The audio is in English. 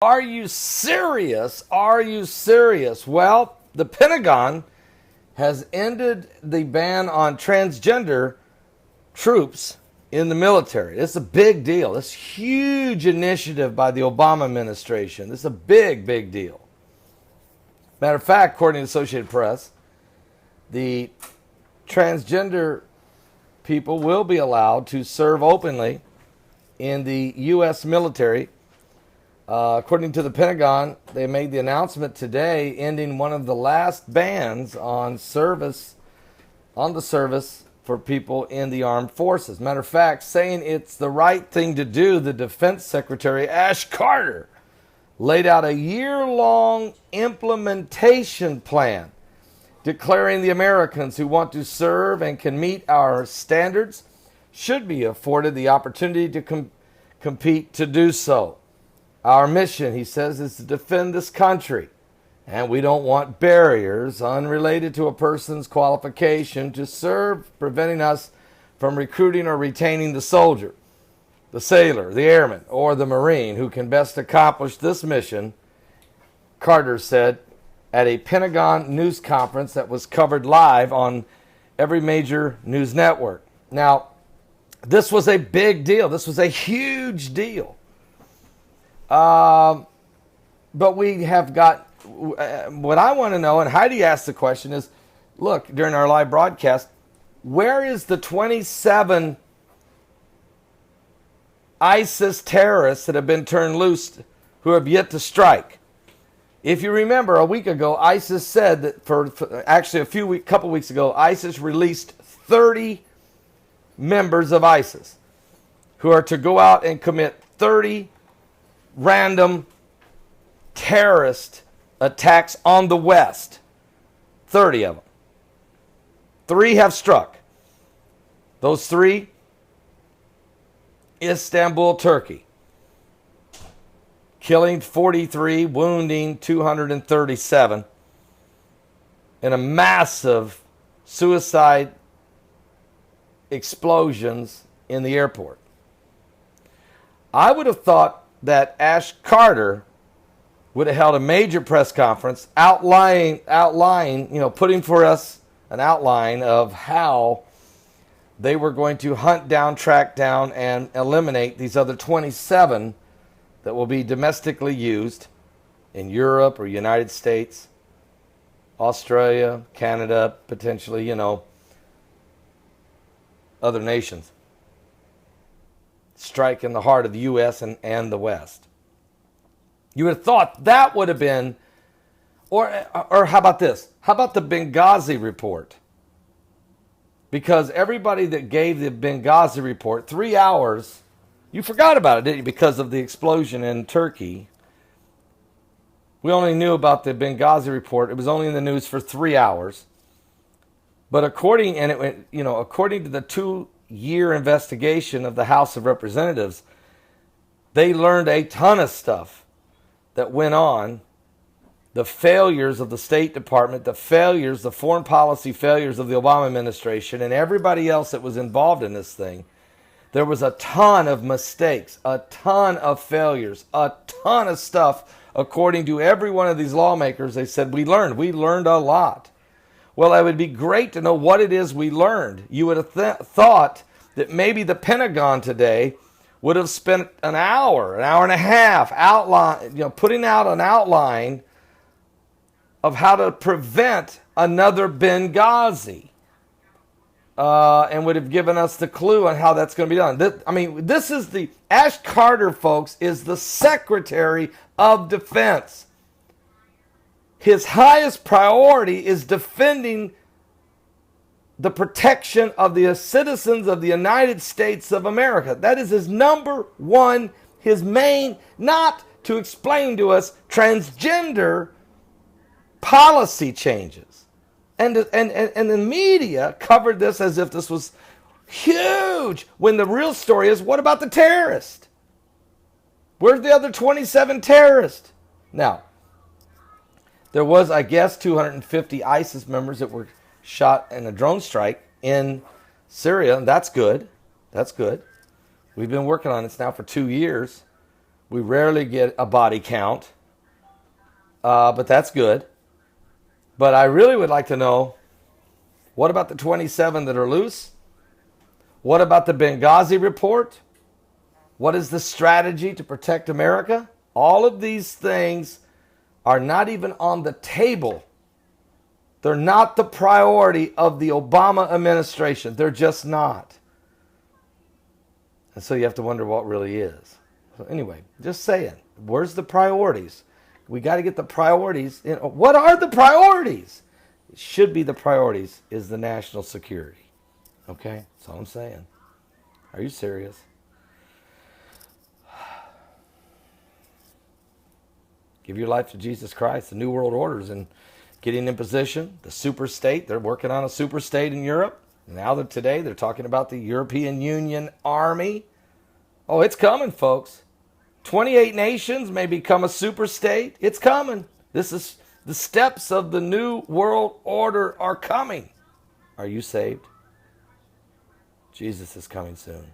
Are you serious? Are you serious? Well, the Pentagon has ended the ban on transgender troops in the military. This is a big deal. This huge initiative by the Obama administration. This is a big, big deal. Matter of fact, according to the Associated Press, the transgender people will be allowed to serve openly in the U.S. military. According to the Pentagon, they made the announcement today ending one of the last bans on the service for people in the armed forces. Matter of fact, saying it's the right thing to do, the Defense Secretary Ash Carter laid out a year-long implementation plan declaring the Americans who want to serve and can meet our standards should be afforded the opportunity to compete to do so. Our mission, he says, is to defend this country, and we don't want barriers unrelated to a person's qualification to serve, preventing us from recruiting or retaining the soldier, the sailor, the airman, or the Marine who can best accomplish this mission, Carter said at a Pentagon news conference that was covered live on every major news network. Now, this was a big deal. This was a huge deal. But we have got, what I want to know, and Heidi asked the question is, look, during our live broadcast, where is the 27 ISIS terrorists that have been turned loose who have yet to strike? If you remember, a week ago, ISIS said that actually a couple weeks ago, ISIS released 30 members of ISIS who are to go out and commit 30 random terrorist attacks on the West. 30 of them. 3 have struck. Those 3, Istanbul, Turkey. Killing 43, wounding 237 in a massive suicide explosions in the airport. I would have thought that Ash Carter would have held a major press conference outlining, putting for us an outline of how they were going to hunt down, track down, and eliminate these other 27 that will be domestically used in Europe or United States, Australia, Canada, potentially, other nations. Strike in the heart of the U.S. and the West. You would have thought that would have been, or how about this? How about the Benghazi report? Because everybody that gave the Benghazi report 3 hours, you forgot about it, didn't you? Because of the explosion in Turkey. We only knew about the Benghazi report. It was only in the news for 3 hours. But according to the 2-year investigation of the House of Representatives, they learned a ton of stuff that went on. The failures of the State Department, the foreign policy failures of the Obama administration, and everybody else that was involved in this thing. There was a ton of mistakes, a ton of failures, a ton of stuff. According to every one of these lawmakers, they said, we learned a lot. Well, it would be great to know what it is we learned. You would have thought that maybe the Pentagon today would have spent an hour and a half putting out an outline of how to prevent another Benghazi. And would have given us the clue on how that's going to be done. This is Ash Carter, folks, is the Secretary of Defense. His highest priority is defending the protection of the citizens of the United States of America. That is his number one, his main, not to explain to us transgender policy changes. And the media covered this as if this was huge, when the real story is, what about the terrorist? Where's the other 27 terrorists? Now, there was, I guess, 250 ISIS members that were shot in a drone strike in Syria, and that's good. That's good. We've been working on this now for 2 years. We rarely get a body count, but that's good. But I really would like to know, what about the 27 that are loose? What about the Benghazi report? What is the strategy to protect America? All of these things are not even on the table. They're not the priority of the Obama administration. They're just not. And so you have to wonder what really is. So anyway, just saying, where's the priorities? We got to get the priorities. What are the priorities? It should be the priorities is the national security. Okay? That's all I'm saying. Are you serious? Give your life to Jesus Christ. The New World Order is getting in position. The super state, they're working on a super state in Europe. Now that today they're talking about the European Union Army. Oh, it's coming, folks. 28 nations may become a super state. It's coming. This is the steps of the New World Order are coming. Are you saved? Jesus is coming soon.